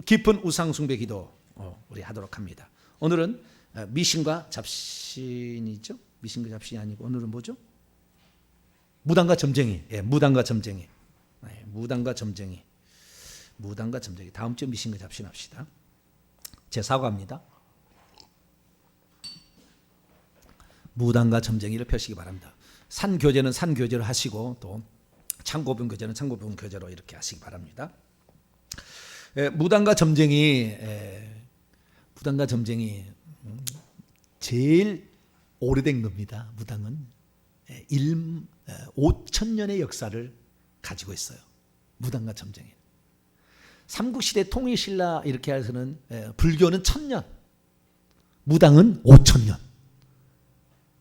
깊은 우상 숭배 기도 우리 하도록 합니다. 오늘은 미신과 잡신이죠. 미신과 잡신이 아니고 오늘은 뭐죠? 무당과 점쟁이. 예, 무당과 점쟁이. 네, 무당과 점쟁이. 무당과 점쟁이. 다음 주 미신과 잡신 합시다. 제 사과입니다. 무당과 점쟁이를 펴시기 바랍니다. 산교제는 산교제로 하시고 또 창고분 교제는 창고분 교제로 이렇게 하시기 바랍니다. 무당과 점쟁이, 무당과 점쟁이 제일 오래된 겁니다. 무당은 5,000년의 역사를 가지고 있어요. 무당과 점쟁이. 삼국시대 통일신라 이렇게 해서는 불교는 1,000년, 무당은 5,000년.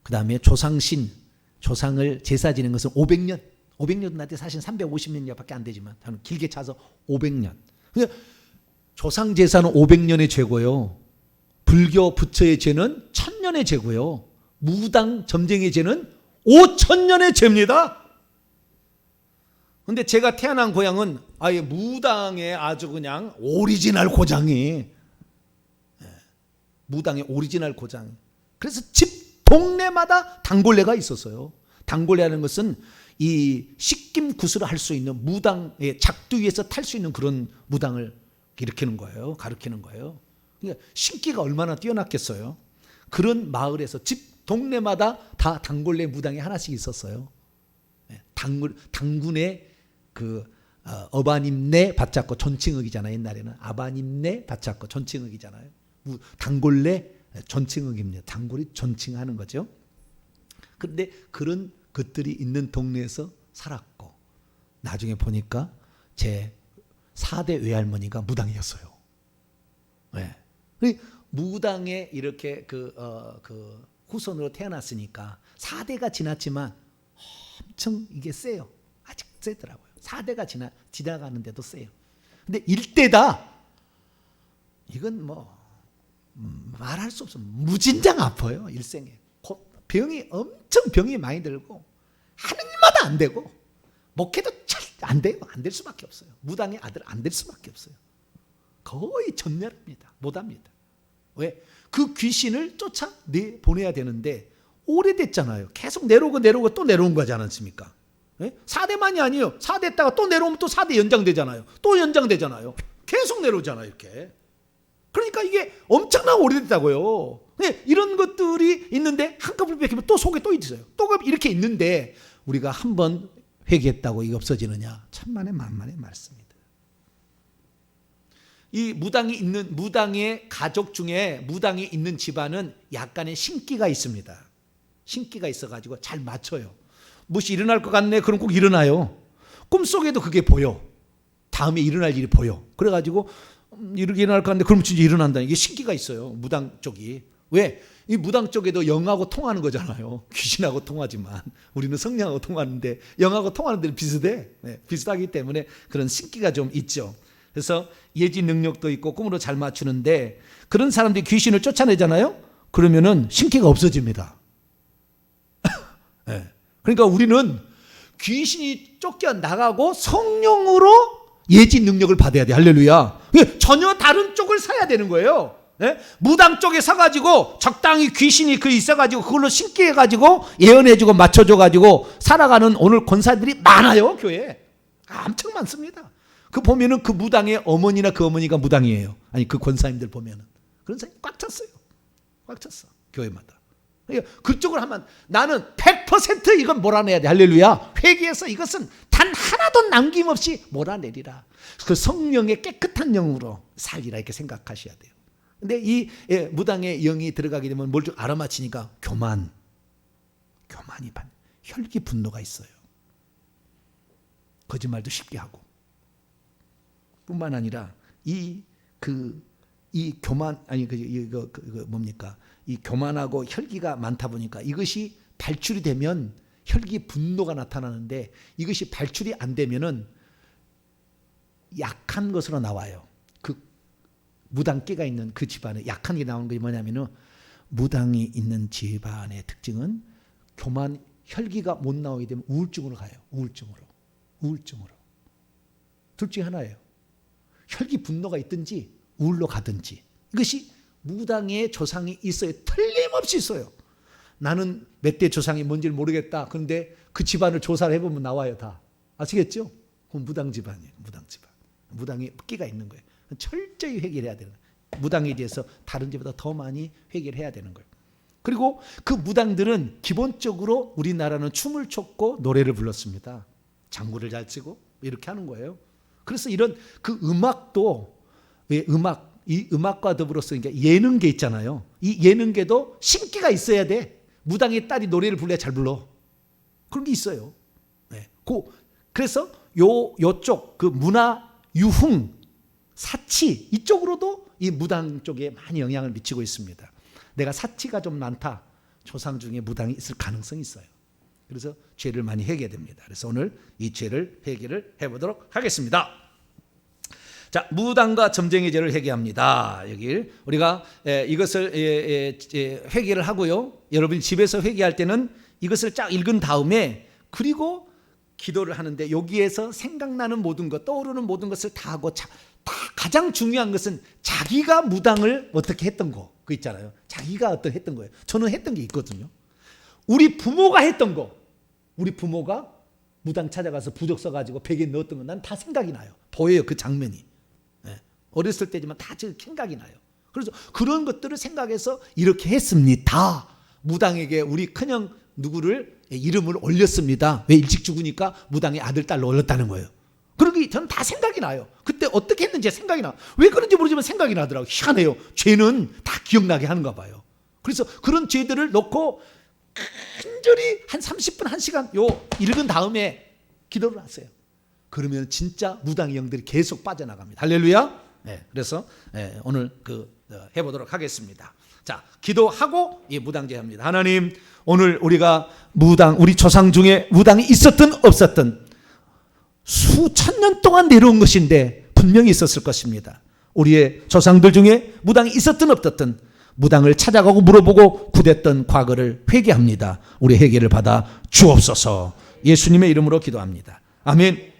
그 다음에 조상신, 조상을 제사 지는 것은 500년. 500년 나한테 사실 350년밖에 안 되지만 저는 길게 차서 500년. 그러니까 조상 제사는 500년의 죄고요. 불교 부처의 죄는 1,000년의 죄고요. 무당 점쟁이의 죄는 5,000년의 죄입니다. 근데 제가 태어난 고향은 아예 무당의 아주 그냥 오리지널 고장이, 무당의 오리지널 고장. 그래서 집 동네마다 단골레가 있었어요. 단골레라는 것은 이 식김구슬을 할 수 있는 무당의 작두 위에서 탈 수 있는 그런 무당을 일으키는 거예요. 가르치는 거예요. 그러니까 신기가 얼마나 뛰어났겠어요. 그런 마을에서 집 동네마다 다 단골레 무당이 하나씩 있었어요. 당군의 그 어바님네 받잡고 존칭흑이잖아요. 옛날에는 아바님네 받잡고 존칭흑이잖아요. 단골레 존칭흑입니다. 단골이 존칭하는 거죠. 그런데 그런 것들이 있는 동네에서 살았고 나중에 보니까 제 4대 외할머니가 무당이었어요. 네. 무당에 이렇게 그 후손으로 태어났으니까 4대가 지났지만 엄청 이게 세요. 아직 세더라고요. 4대가 지나가는데도 세요. 근데 1대다. 이건 뭐 말할 수 없어. 무진장 아파요. 일생에. 병이 엄청 병이 많이 들고 하는 일마다 안 되고 목회도 잘 안 돼요. 안 될 수밖에 없어요. 무당의 아들 안 될 수밖에 없어요. 거의 전멸합니다. 못합니다. 왜? 그 귀신을 쫓아 보내야 되는데 오래됐잖아요. 계속 내려오고 또 내려온 거지 않습니까? 4대만이 아니에요. 4대 했다가 또 내려오면 또 4대 연장되잖아요. 또 연장되잖아요. 계속 내려오잖아요. 이렇게. 그러니까 이게 엄청나게 오래됐다고요. 이런 것들이 있는데 한꺼번에 베끼면 또 속에 또 있어요. 또 이렇게 있는데 우리가 한번 회개했다고 이게 없어지느냐? 천만의 만만의 말씀입니다. 이 무당의 가족 중에 무당이 있는 집안은 약간의 신기가 있습니다. 신기가 있어가지고 잘 맞춰요. 무엇이 일어날 것 같네? 그럼 꼭 일어나요. 꿈속에도 그게 보여. 다음에 일어날 일이 보여. 그래가지고 이렇게 일어날 것 같은데 그럼 진짜 일어난다. 이게 신기가 있어요. 무당 쪽이. 왜? 이 무당 쪽에도 영하고 통하는 거잖아요. 귀신하고 통하지만 우리는 성령하고 통하는데 영하고 통하는 데는 비슷해. 비슷하기 때문에 그런 신기가 좀 있죠. 그래서 예지 능력도 있고 꿈으로 잘 맞추는데 그런 사람들이 귀신을 쫓아내잖아요. 그러면은 신기가 없어집니다. 그러니까 우리는 귀신이 쫓겨나가고 성령으로 예지 능력을 받아야 돼. 할렐루야. 전혀 다른 쪽을 사야 되는 거예요. 무당 쪽에 서가지고 적당히 귀신이 그 있어가지고 그걸로 신기해가지고 예언해주고 맞춰줘가지고 살아가는 오늘 권사들이 많아요. 교회에. 엄청 많습니다. 그 보면은 그 무당의 어머니나 그 어머니가 무당이에요. 아니 그 권사님들 보면은 그런 사람이 꽉 찼어요. 꽉 찼어. 교회마다. 그쪽을 하면 나는 100% 이건 몰아내야 돼. 할렐루야. 회개해서 이것은 단 하나도 남김없이 몰아내리라. 그 성령의 깨끗한 영으로 살리라 이렇게 생각하셔야 돼요. 근데 이 무당의 영이 들어가게 되면 뭘 좀 알아맞히니까 교만이 혈기 분노가 있어요. 거짓말도 쉽게 하고. 뿐만 아니라 이 교만 뭡니까? 이 교만하고 혈기가 많다 보니까 이것이 발출이 되면 혈기 분노가 나타나는데 이것이 발출이 안 되면은 약한 것으로 나와요. 그 무당끼가 있는 그 집안에 약한 게 나오는 게 뭐냐면은 무당이 있는 집안의 특징은 교만 혈기가 못 나오게 되면 우울증으로 가요. 우울증으로. 둘 중에 하나예요. 혈기 분노가 있든지 우울로 가든지, 이것이 무당의 조상이 있어요. 틀림없이 있어요. 나는 몇 대 조상이 뭔지를 모르겠다. 그런데 그 집안을 조사를 해보면 나와요. 다. 아시겠죠? 그건 무당 집안이에요. 무당 집안. 무당이 끼가 있는 거예요. 철저히 회개를 해야 되는 거예요. 무당에 대해서 다른 집보다 더 많이 회개를 해야 되는 거예요. 그리고 그 무당들은 기본적으로 우리나라는 춤을 췄고 노래를 불렀습니다. 장구를 잘 치고 이렇게 하는 거예요. 그래서 이런 그 음악도, 왜 이 음악과 더불어서 그러니까 예능계 있잖아요. 이 예능계도 신기가 있어야 돼. 무당의 딸이 노래를 불러야 잘 불러. 그런 게 있어요. 네. 그래서 요쪽 그 문화, 유흥, 사치 이쪽으로도 이 무당 쪽에 많이 영향을 미치고 있습니다. 내가 사치가 좀 많다. 조상 중에 무당이 있을 가능성이 있어요. 그래서 죄를 많이 회개됩니다. 그래서 오늘 이 죄를 회개를 해보도록 하겠습니다. 자, 무당과 점쟁이 죄를 회개합니다. 여기 우리가 이것을 회개를 하고요. 여러분이 집에서 회개할 때는 이것을 쫙 읽은 다음에 그리고 기도를 하는데 여기에서 생각나는 모든 것, 떠오르는 모든 것을 다 하고 다 가장 중요한 것은 자기가 무당을 어떻게 했던 거, 그 있잖아요. 자기가 어떤 했던 거예요. 저는 했던 게 있거든요. 우리 부모가 했던 거, 우리 부모가 무당 찾아가서 부적 써가지고 베개에 넣었던 건 난 다 생각이 나요. 보여요, 그 장면이. 어렸을 때지만 다 생각이 나요. 그래서 그런 것들을 생각해서 이렇게 했습니다. 무당에게 우리 큰형 누구를 이름을 올렸습니다. 왜? 일찍 죽으니까 무당의 아들 딸로 올렸다는 거예요. 그런 게 저는 다 생각이 나요. 그때 어떻게 했는지 생각이 나. 왜 그런지 모르지만 생각이 나더라고요. 희한해요. 죄는 다 기억나게 하는가 봐요. 그래서 그런 죄들을 놓고 간절히 한 30분, 1시간 읽은 다음에 기도를 하세요. 그러면 진짜 무당의 영들이 계속 빠져나갑니다. 할렐루야. 네, 그래서 오늘 해보도록 하겠습니다. 자, 기도하고 무당제 합니다. 하나님, 오늘 우리가 우리 조상 중에 무당이 있었든 없었든 수천 년 동안 내려온 것인데 분명히 있었을 것입니다. 우리의 조상들 중에 무당이 있었든 없었든 무당을 찾아가고 물어보고 구댔던 과거를 회개합니다. 우리 회개를 받아 주옵소서. 예수님의 이름으로 기도합니다. 아멘.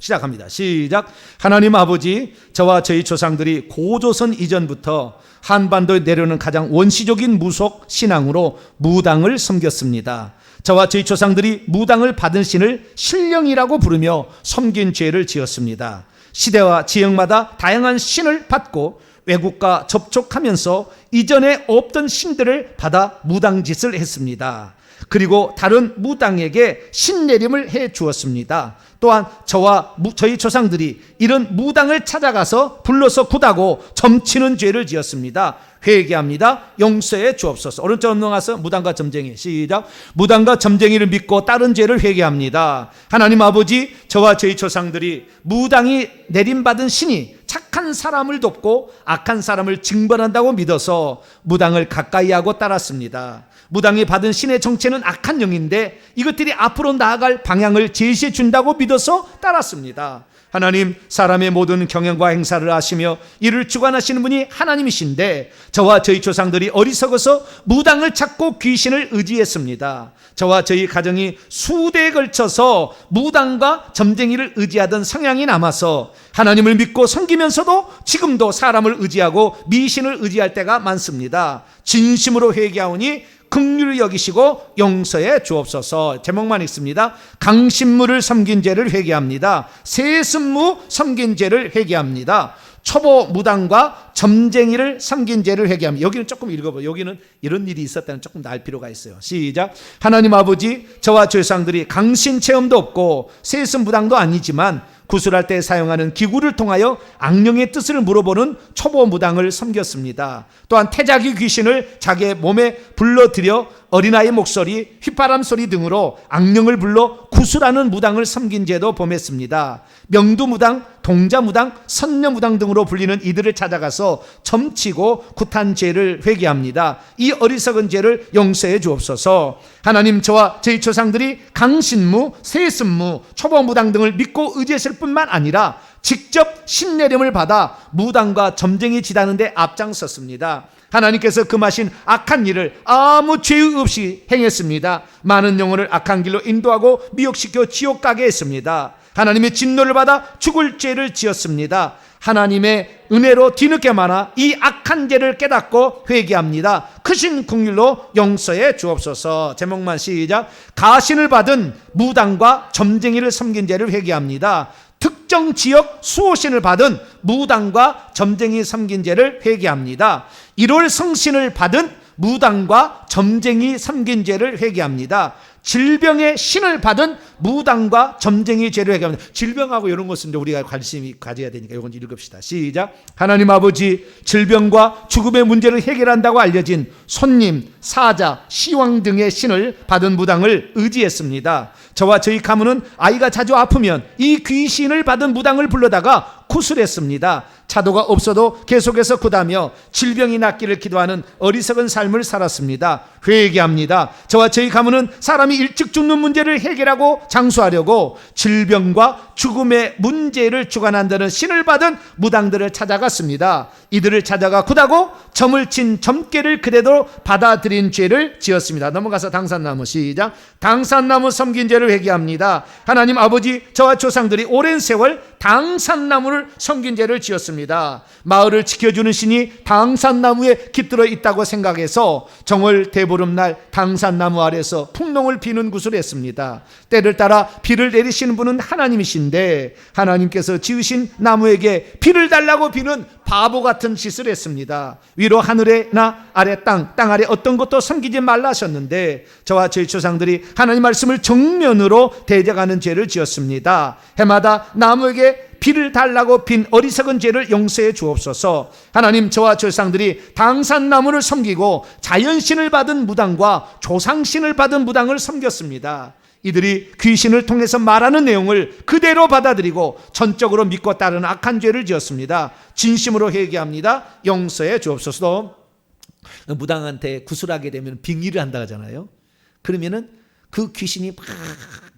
시작합니다. 시작. 하나님 아버지, 저와 저희 조상들이 고조선 이전부터 한반도에 내려오는 가장 원시적인 무속 신앙으로 무당을 섬겼습니다. 저와 저희 조상들이 무당을 받은 신을 신령이라고 부르며 섬긴 죄를 지었습니다. 시대와 지역마다 다양한 신을 받고 외국과 접촉하면서 이전에 없던 신들을 받아 무당짓을 했습니다. 그리고 다른 무당에게 신내림을 해 주었습니다. 또한 저와 저희 조상들이 이런 무당을 찾아가서 불러서 굿하고 점치는 죄를 지었습니다. 회개합니다. 용서해 주옵소서. 오른쪽 넘어가서 무당과 점쟁이. 시작. 무당과 점쟁이를 믿고 다른 죄를 회개합니다. 하나님 아버지, 저와 저희 조상들이 무당이 내림받은 신이 착한 사람을 돕고 악한 사람을 징벌한다고 믿어서 무당을 가까이 하고 따랐습니다. 무당이 받은 신의 정체는 악한 영인데 이것들이 앞으로 나아갈 방향을 제시해 준다고 믿어서 따랐습니다. 하나님, 사람의 모든 경영과 행사를 아시며 이를 주관하시는 분이 하나님이신데 저와 저희 조상들이 어리석어서 무당을 찾고 귀신을 의지했습니다. 저와 저희 가정이 수대에 걸쳐서 무당과 점쟁이를 의지하던 성향이 남아서 하나님을 믿고 섬기면서도 지금도 사람을 의지하고 미신을 의지할 때가 많습니다. 진심으로 회개하오니 긍휼히 여기시고 용서해 주옵소서. 제목만 읽습니다. 강신무를 섬긴 죄를 회개합니다. 세습무 섬긴 죄를 회개합니다. 초보 무당과 점쟁이를 섬긴 죄를 회개합니다. 여기는 조금 읽어봐요. 여기는 이런 일이 있었다는 조금 알 필요가 있어요. 시작. 하나님 아버지, 저와 조상들이 강신 체험도 없고 세습 무당도 아니지만 구슬할 때 사용하는 기구를 통하여 악령의 뜻을 물어보는 초보 무당을 섬겼습니다. 또한 태자기 귀신을 자기의 몸에 불러들여 어린아이 목소리, 휘파람 소리 등으로 악령을 불러 구슬하는 무당을 섬긴 죄도 범했습니다. 명두무당, 동자무당, 선녀무당 등으로 불리는 이들을 찾아가서 점치고 굿한 죄를 회개합니다. 이 어리석은 죄를 용서해 주옵소서. 하나님, 저와 저희 조상들이 강신무, 세습무, 초보무당 등을 믿고 의지했을 뿐만 아니라 직접 신내림을 받아 무당과 점쟁이 지다는 데 앞장섰습니다. 하나님께서 금하신 악한 일을 아무 죄 없이 행했습니다. 많은 영혼을 악한 길로 인도하고 미혹시켜 지옥 가게 했습니다. 하나님의 진노를 받아 죽을 죄를 지었습니다. 하나님의 은혜로 뒤늦게 많아 이 악한 죄를 깨닫고 회개합니다. 크신 긍휼로 용서해 주옵소서. 제목만 시작. 가신을 받은 무당과 점쟁이를 섬긴 죄를 회개합니다. 특정 지역 수호신을 받은 무당과 점쟁이 섬긴 죄를 회개합니다. 1월 성신을 받은 무당과 점쟁이 섬긴 죄를 회개합니다. 질병의 신을 받은 무당과 점쟁이 죄를 회개합니다. 질병하고 이런 것은 우리가 관심이 가져야 되니까 이건 읽읍시다. 시작. 하나님 아버지, 질병과 죽음의 문제를 해결한다고 알려진 손님, 사자, 시왕 등의 신을 받은 무당을 의지했습니다. 저와 저희 가문은 아이가 자주 아프면 이 귀신을 받은 무당을 불러다가 구술했습니다. 차도가 없어도 계속해서 구다며 질병이 낫기를 기도하는 어리석은 삶을 살았습니다. 회개합니다. 저와 저희 가문은 사람이 일찍 죽는 문제를 해결하고 장수하려고 질병과 죽음의 문제를 주관한다는 신을 받은 무당들을 찾아갔습니다. 이들을 찾아가 구다고 점을 친 점괘를 그대로 받아들인 죄를 지었습니다. 넘어가서 당산나무 시작. 당산나무 섬긴 죄를 회개합니다. 하나님 아버지, 저와 조상들이 오랜 세월 당산나무를 섬긴 죄를 지었습니다. 마을을 지켜주는 신이 당산나무에 깃들어 있다고 생각해서 정월 대보름날 당산나무 아래서 풍농을 비는 구슬을 했습니다. 때를 따라 비를 내리시는 분은 하나님이신데 하나님께서 지으신 나무에게 비를 달라고 비는 바보 같은 짓을 했습니다. 위로 하늘에나 아래 땅 아래 어떤 것도 섬기지 말라 하셨는데 저와 저희 조상들이 하나님 말씀을 정면으로 대적하는 죄를 지었습니다. 해마다 나무에게 비를 달라고 빈 어리석은 죄를 용서해 주옵소서. 하나님, 저와 조상들이 당산나무를 섬기고 자연신을 받은 무당과 조상신을 받은 무당을 섬겼습니다. 이들이 귀신을 통해서 말하는 내용을 그대로 받아들이고 전적으로 믿고 따르는 악한 죄를 지었습니다. 진심으로 회개합니다. 용서해 주옵소서. 무당한테 구술하게 되면 빙의를 한다 하잖아요. 그러면은 그 귀신이 막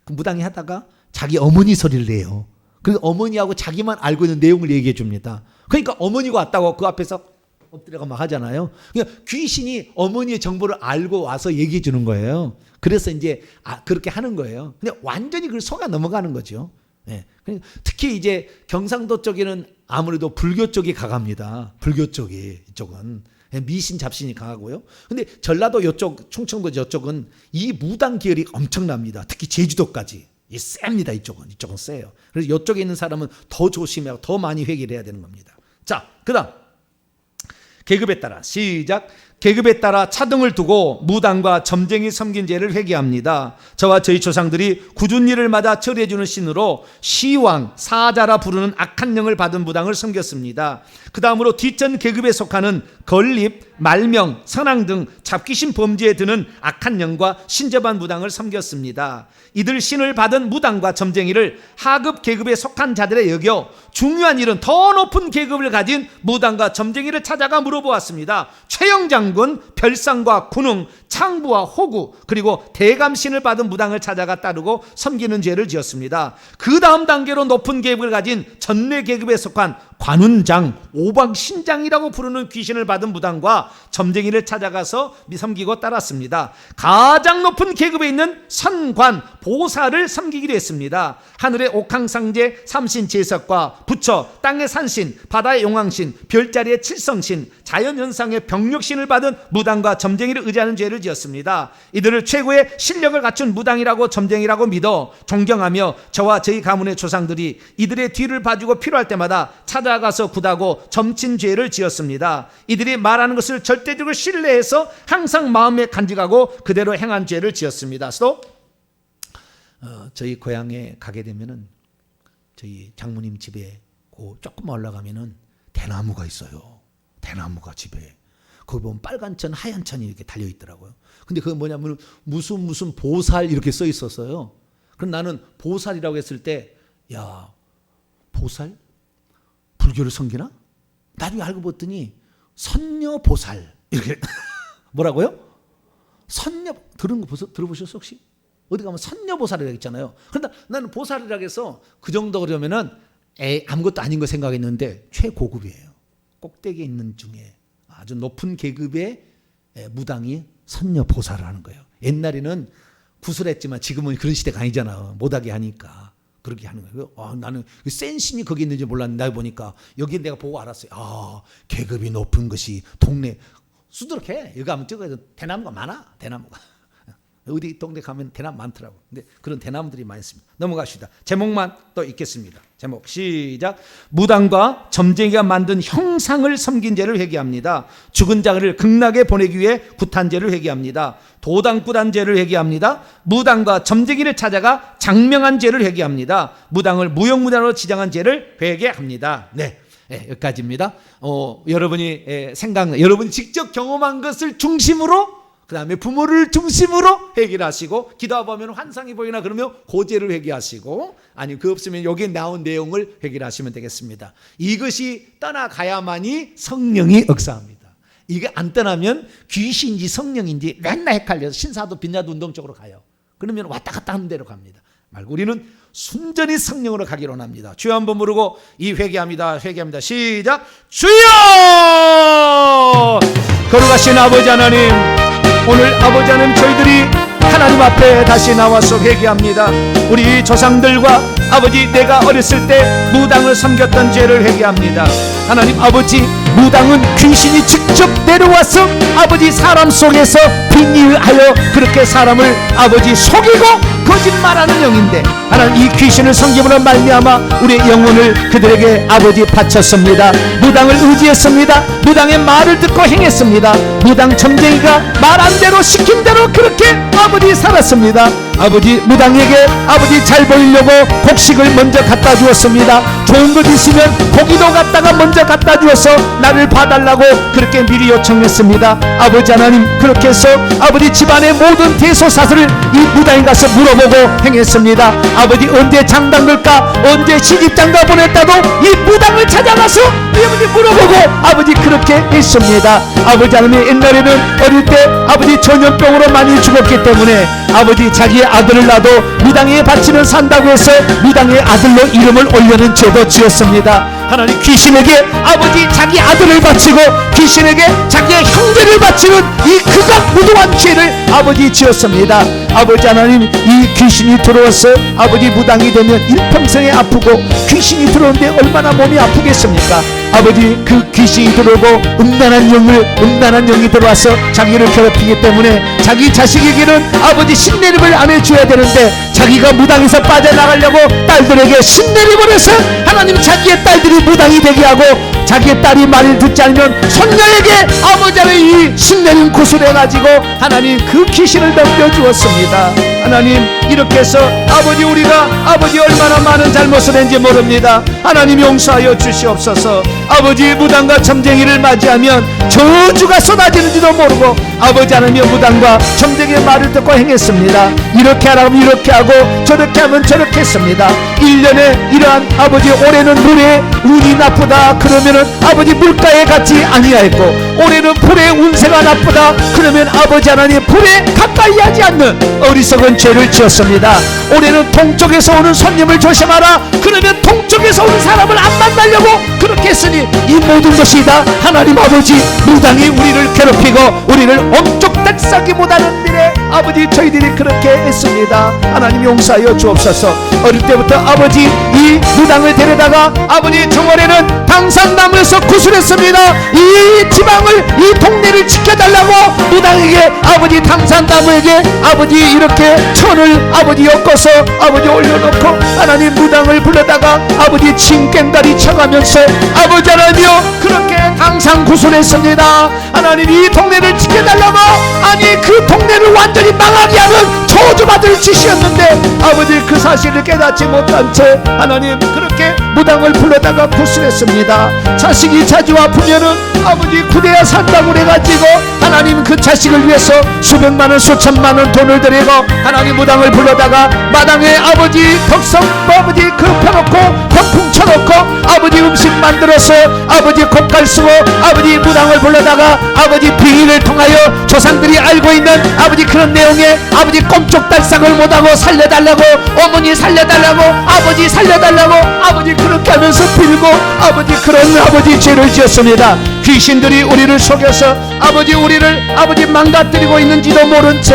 무당이 하다가 자기 어머니 소리를 내요. 그리고 어머니하고 자기만 알고 있는 내용을 얘기해 줍니다. 그러니까 어머니가 왔다고 그 앞에서 엎드려가 막 하잖아요. 그러니까 귀신이 어머니의 정보를 알고 와서 얘기해 주는 거예요. 그래서 이제 그렇게 하는 거예요. 근데 완전히 그 속아 넘어가는 거죠. 예. 특히 이제 경상도 쪽에는 아무래도 불교 쪽이 강합니다. 불교 쪽이 이쪽은 미신 잡신이 강하고요. 근데 전라도 이쪽, 충청도 이쪽은 이 무당 계열이 엄청납니다. 특히 제주도까지. 셉니다. 이쪽은 세요. 그래서 이쪽에 있는 사람은 더 조심하고 더 많이 회개를 해야 되는 겁니다. 자, 그 다음 계급에 따라 시작. 계급에 따라 차등을 두고 무당과 점쟁이 섬긴 죄를 회개합니다. 저와 저희 조상들이 굳은 일을 맞아 처리해주는 신으로 시왕, 사자라 부르는 악한 영을 받은 무당을 섬겼습니다. 그 다음으로 뒷전 계급에 속하는 건립, 말명, 선왕 등 잡귀신 범죄에 드는 악한 영과 신접한 무당을 섬겼습니다. 이들 신을 받은 무당과 점쟁이를 하급 계급에 속한 자들의 여겨 중요한 일은 더 높은 계급을 가진 무당과 점쟁이를 찾아가 물어보았습니다. 최영장 별상과 군웅, 창부와 호구, 그리고 대감신을 받은 무당을 찾아가 따르고 섬기는 죄를 지었습니다. 그 다음 단계로 높은 계급을 가진 전내 계급에 속한 관운장, 오방신장이라고 부르는 귀신을 받은 무당과 점쟁이를 찾아가서 섬기고 따랐습니다. 가장 높은 계급에 있는 선관, 보살을 섬기기로 했습니다. 하늘의 옥황상제 삼신제석과 부처, 땅의 산신, 바다의 용왕신, 별자리의 칠성신, 자연현상의 병력신을 받은 무당과 점쟁이를 의지하는 죄를 지었습니다. 이들을 최고의 실력을 갖춘 무당이라고 점쟁이라고 믿어 존경하며 저와 저희 가문의 조상들이 이들의 뒤를 봐주고 필요할 때마다 찾아가서 굿하고 점친 죄를 지었습니다. 이들이 말하는 것을 절대적으로 신뢰해서 항상 마음에 간직하고 그대로 행한 죄를 지었습니다. 저희 고향에 가게 되면은 저희 장모님 집에 조금 올라가면은 대나무가 있어요. 대나무가 집에. 거기 보면 빨간 천, 하얀 천이 이렇게 달려 있더라고요. 근데 그건 뭐냐면 무슨 보살 이렇게 써 있었어요. 그럼 나는 보살이라고 했을 때, 야, 보살? 불교를 섬기나? 나중에 알고 봤더니 선녀보살 이렇게 뭐라고요? 선녀 들은 거 들어보셨어 혹시? 어디 가면 선녀보살이라고 있잖아요. 그런데 나는 보살이라고 해서 그 정도 그러면은 아무것도 아닌 거 생각했는데 최고급이에요. 꼭대기에 있는 중에 아주 높은 계급의 무당이 선녀보살을 하는 거예요. 옛날에는 구슬했지만 지금은 그런 시대가 아니잖아. 못하게 하니까. 그렇게 하는 거예요. 나는 센 신이 거기 있는지 몰랐는데 보니까 여기 내가 보고 알았어요. 계급이 높은 것이 동네 수두룩해. 여기 가면 저거 대나무가 많아. 대나무가 어디 동네 가면 대나무 많더라고. 근데 그런 대나무들이 많이 있습니다. 넘어갑시다. 제목만 또 읽겠습니다. 제목 시작. 무당과 점쟁이가 만든 형상을 섬긴 죄를 회개합니다. 죽은 자를 극락에 보내기 위해 굿한 죄를 회개합니다. 도당꾸단 죄를 회개합니다. 무당과 점쟁이를 찾아가 장명한 죄를 회개합니다. 무당을 무용무단으로 지정한 죄를 회개합니다. 네, 여기까지입니다. 여러분이 여러분이 직접 경험한 것을 중심으로, 그 다음에 부모를 중심으로 회개하시고, 기도하 보면 환상이 보이나 그러면 고죄를 회개하시고, 아니 그 없으면 여기에 나온 내용을 회개하시면 되겠습니다. 이것이 떠나가야만이 성령이 역사합니다. 이게 안 떠나면 귀신인지 성령인지 맨날 헷갈려서 신사도 빈자도 운동 쪽으로 가요. 그러면 왔다 갔다 하는 대로 갑니다. 말고 우리는 순전히 성령으로 가기로 합니다. 주여 한번 부르고 이 회개합니다. 회개합니다. 시작. 주여! 거룩하신 아버지 하나님, 오늘 아버지 하나님, 저희들이 하나님 앞에 다시 나와서 회개합니다. 우리 조상들과 아버지, 내가 어렸을 때 무당을 섬겼던 죄를 회개합니다. 하나님 아버지, 무당은 귀신이 직접 내려와서 아버지 사람 속에서 빙의하여 그렇게 사람을 아버지 속이고 거짓말하는 영인데, 하나님 이 귀신을 섬김으로 말미암아 우리의 영혼을 그들에게 아버지 바쳤습니다. 무당을 의지했습니다. 무당의 말을 듣고 행했습니다. 무당 점쟁이가 말한 대로 시킨 대로 그렇게 아버지 살았습니다. 아버지, 무당에게 아버지 잘 보이려고 곡식을 먼저 갖다 주었습니다. 좋은 것 있으면 고기도 갖다가 먼저 갖다 주어서 나를 봐달라고 그렇게 미리 요청했습니다. 아버지 하나님, 그렇게 해서 아버지 집안의 모든 대소사슬을 이 무당에 가서 물어보고 행했습니다. 아버지, 언제 장당 걸까, 언제 시집장가 보냈다도 이 무당을 찾아가서 아버지 물어보고 아버지 그렇게 했습니다. 아버지 하나님, 옛날에는 어릴 때 아버지 전염병으로 많이 죽었기 때문에 아버지 자기의 아들을 낳아도 무당에 바치면 산다고 해서 무당의 아들로 이름을 올려는 죄도 지었습니다. 하나님, 귀신에게 아버지 자기 아들을 바치고 귀신에게 자기의 형제를 바치는 이 극악무도한 죄를 아버지 지었습니다. 아버지 하나님, 이 귀신이 들어와서 아버지 무당이 되면 일평생에 아프고, 귀신이 들어오는데 얼마나 몸이 아프겠습니까? 아버지, 그 귀신이 들어오고 음란한 영이 들어와서 자기를 괴롭히기 때문에 자기 자식에게는 아버지 신내림을 안 해줘야 되는데, 자기가 무당에서 빠져나가려고 딸들에게 신내림을 해서 하나님 자기의 딸들이 무당이 되게 하고, 자기의 딸이 말을 듣지 않으면 손녀에게 아버지의 이 신내림 구슬해가지고 하나님 그 귀신을 넘겨주었습니다. 하나님, 이렇게 해서 아버지, 우리가 아버지 얼마나 많은 잘못을 했는지 모릅니다. 하나님 용서하여 주시옵소서. 아버지, 무당과 점쟁이를 맞이하면 저주가 쏟아지는지도 모르고 아버지 하나님, 무당과 점쟁이의 말을 듣고 행했습니다. 이렇게 하라면 이렇게 하고 저렇게 하면 저렇게 했습니다. 1년에 이러한 아버지, 올해는 물에 운이 나쁘다 그러면은 아버지 물가에 같이 아니하였고, 올해는 불의 운세가 나쁘다 그러면 아버지 하나님 불에 가까이 하지 않는 어리석은 죄를 지었습니다. 올해는 동쪽에서 오는 손님을 조심하라 그러면 동쪽에서 오는 사람을 안 만나려고 그렇게 했으니 이 모든 것이 다 하나님 아버지, 무당이 우리를 괴롭히고 우리를 옴쪽달싹이 못하는 일에 아버지 저희들이 그렇게 했습니다. 하나님 용서하여 주옵소서. 어릴 때부터 아버지 이 무당을 데려다가 아버지 정월에는 당산나무에서 구슬했습니다. 이 지방을, 이 동네를 지켜달라고 무당에게 아버지 당산나무에게 아버지 이렇게 천을 아버지 엮어서 아버지 올려놓고 하나님 무당을 불러다가 아버지 징꽹다리 쳐가면서 아버지 하나님이여 그렇게 당산 구슬했습니다. 하나님 이 동네를 지켜달라고, 아니 그 동네를 완전히 망하게 하는 저주받을 짓이었는데 아버지 그 사실을 깨닫지 못한 채 하나님 그렇게 무당을 불러다가 구슬했습니다. 자식이 자주 아프면은 아버지 구대야 산다고 그래가지고 하나님 그 자식을 위해서 수백만원 수천만원 돈을 들이고 하나님 무당을 불러다가 마당에 아버지 덕성 아버지 그 펴놓고 덕풍 쳐놓고 아버지 음식 만들어서 아버지 콧갈 쓰고 아버지 무당을 불러다가 아버지 빙의를 통하여 조상들이 알고 있는 아버지 그런 내용에 아버지 꼼짝달싹을 못하고 살려달라고, 어머니 살려달라고, 아버지 살려달라고 아버지 그렇게 하면서 빌고 아버지 그런 아버지 죄를 지었습니다. 귀신들이 우리를 속여서 아버지 우리를 아버지 망가뜨리고 있는지도 모른 채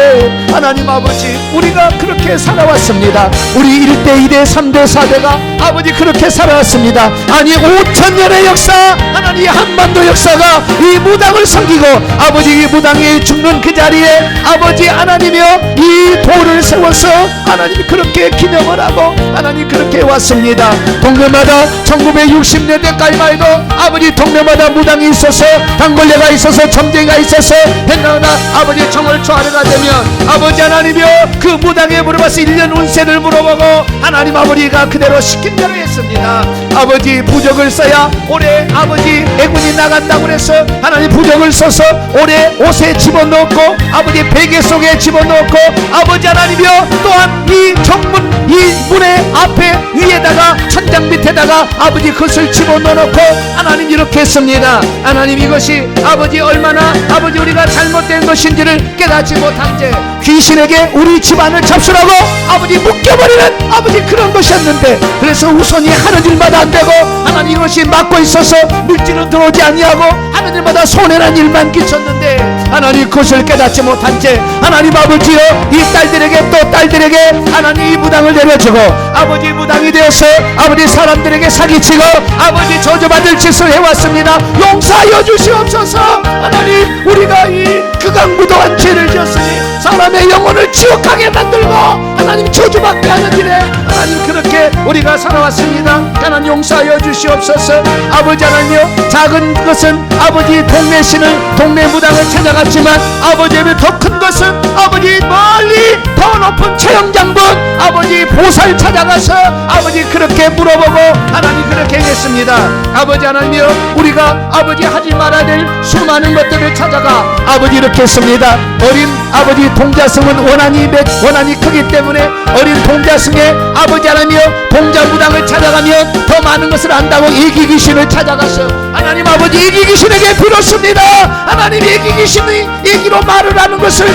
하나님 아버지 우리가 그렇게 살아왔습니다. 우리 1대 2대 3대 4대가 아버지 그렇게 살아왔습니다. 아니 5,000년의 역사 하나님 한반도 역사가 이 무당을 섬기고 아버지 이 무당이 죽는 그 자리에 아버지 하나님이여 이 돌을 세워서 하나님 그렇게 기념을 하고 하나님 그렇게 왔습니다. 동네마다 1960년대까지만 해도 아버지 동네마다 무당이 있어서 단골레가 있어서 점쟁이가 있어서 했나나 아버지 정월 초하루가 되면 아버지 하나님이여 그 무당에 물어봐서 1년 운세를 물어보고 하나님 아버지가 그대로 시킨 대로 했습니다. 아버지 부적을 써야 올해 아버지 애군이 나간다고 그래서 하나님 부적을 써서 올해 옷에 집어넣고 아버지 베개 속에 집어넣고 아버지 하나님이여 또한 이 정문 이 문의 앞에 위에다가 천장 밑에다가 아버지 그것을 집어넣고 하나님 이렇게 했습니다. 하나님 이것이 아버지 얼마나 아버지 우리가 잘못된 것인지를 깨닫지 못한 채 귀신에게 우리 집안을 잡수라고 아버지 묶여버리는 아버지 그런 것이었는데 그래서 우선이 하는 일마다 안 되고 하나님 이것이 막고 있어서 물질은 들어오지 아니하고 하는 일마다 손해난 일만 끼쳤는데 하나님 그것을 깨닫지 못한 채 하나님 아버지여 이 딸들에게 또 딸들에게 하나님 이 무당을 내려주고 아버지 무당이 되어서 아버지 사람들에게 사기치고 아버지 저주받을 짓을 해왔습니다. 용서하여 주시옵소서. 하나님 우리가 이 극악무도한 죄를 지었으니 사람의 영혼을 지옥하게 만들고 하나님 저주받게 하는 일에 하나님 그렇게 우리가 살아왔습니다. 하나님 용서하여 주시옵소서. 아버지 하나님여 작은 것은 아버지 동네 신을 동네 무당을 찾아갔지만 아버지의 더 큰 것은 아버지 멀리 더 높은 최영장군 아버지 보살 찾아가서 아버지 그렇게 물어보고 하나님 그렇게 했습니다. 아버지 하나님이여 우리가 아버지 하지 말아야 될 수많은 것들을 찾아가 아버지 이렇게 했습니다. 어린 아버지 동자승은 원한이 크기 때문에 어린 동자승의 아버지 하나님이여 동자무당을 찾아가면 더 많은 것을 안다고 얘기귀신을 찾아가서 하나님 아버지 얘기귀신에게 빌었습니다. 하나님 얘기귀신이 얘기로 말을 하는 것을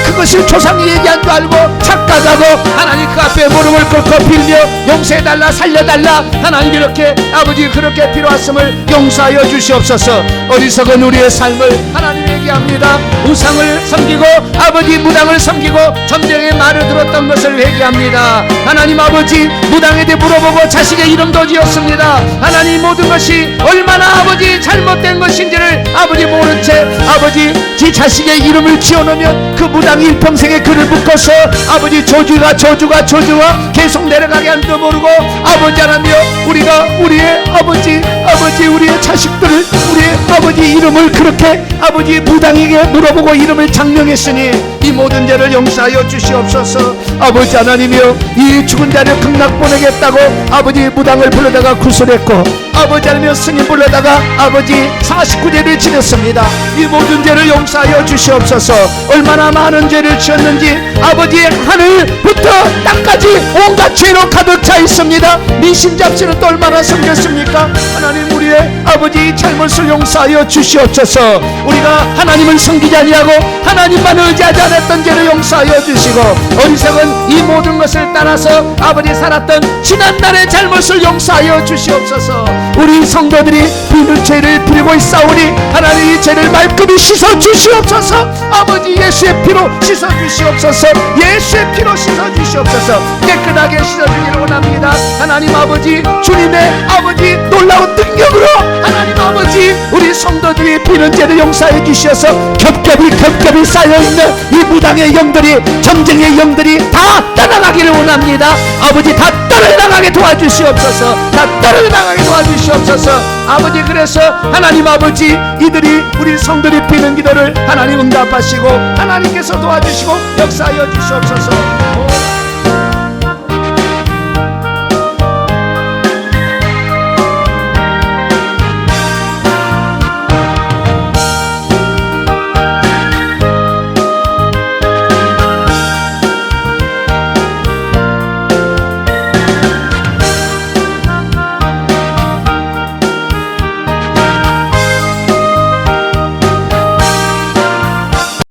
그것을 조상이 얘기한 줄 알고 착각하고 하나님 그 앞에 무릎을 꿇고 빌며 용서해달라 살려달라 하나님 이렇게 아버지 그렇게 빌어왔음을 용서하여 주시옵소서. 어리석은 우리의 삶을 하나님 얘기합니다. 우상을 섬기고 아버지 무당을 섬기고 점쟁이의 말을 들었던 것을 회개합니다. 하나님 아버지 무당에 대해 물어보고 자식의 이름도 지었습니다. 하나님 모든 것이 얼마나 아버지 잘못된 것인지를 아버지 모른 채 아버지 지 자식의 이름을 지어놓으면 그 무당이 일평생에 그를 묶어서 아버지 저주가 계속 내려가게 한 줄 모르고 아버지 하나님이여 우리가 우리의 아버지 우리의 자식들을 우리의 아버지 이름을 그렇게 아버지 무당에게 물어보고 이름을 장명했으니 이 모든 죄를 용서하여 주시옵소서. 아버지 하나님이여 이 죽은 자를 극락 보내겠다고 아버지 무당을 불러다가 구슬했고 아버지 하나님이여 스님 불러다가 아버지 49죄를 지냈습니다. 이 모든 죄를 용서하여 주시옵소서. 얼마나 많은 죄를 지었는지 아버지 하늘부터 땅까지 온갖 죄로 가득 차 있습니다. 미신잡시는 또 얼마나 섬겼습니까? 하나님 우리의 아버지 잘못을 용서하여 주시옵소서. 우리가 하나님을 섬기지 아니하고 하나님만 의지하지 않았던 죄를 용서하여 주시고 어리석은 이 모든 것을 따라서 아버지 살았던 지난날의 잘못을 용서하여 주시옵소서. 우리 성도들이 비는 죄를 빌고 있사오니 하나님 이 죄를 말끔히 씻어 주시옵소서. 아버지 예수의 피로 씻어 주시옵소서. 예수의 피로 씻어 주시옵소서. 깨끗하게 씻어 주기를 원합니다. 하나님 아버지 주님의 아버지 놀라운 능력으로 하나님 아버지 우리 성도들이 비는 죄를 용서해 주시어서 겹겹이 쌓여있는 이 무당의 영들이 점쟁이의 영들이 다 떠나가기를 원합니다. 아버지 다 떠나가게 도와주시옵소서. 다 떠나가게 도와주시옵소서. 아버지 그래서 하나님 아버지 이들이 우리 성들이 비는 기도를 하나님 응답하시고 하나님께서 도와주시고 역사하여 주시옵소서.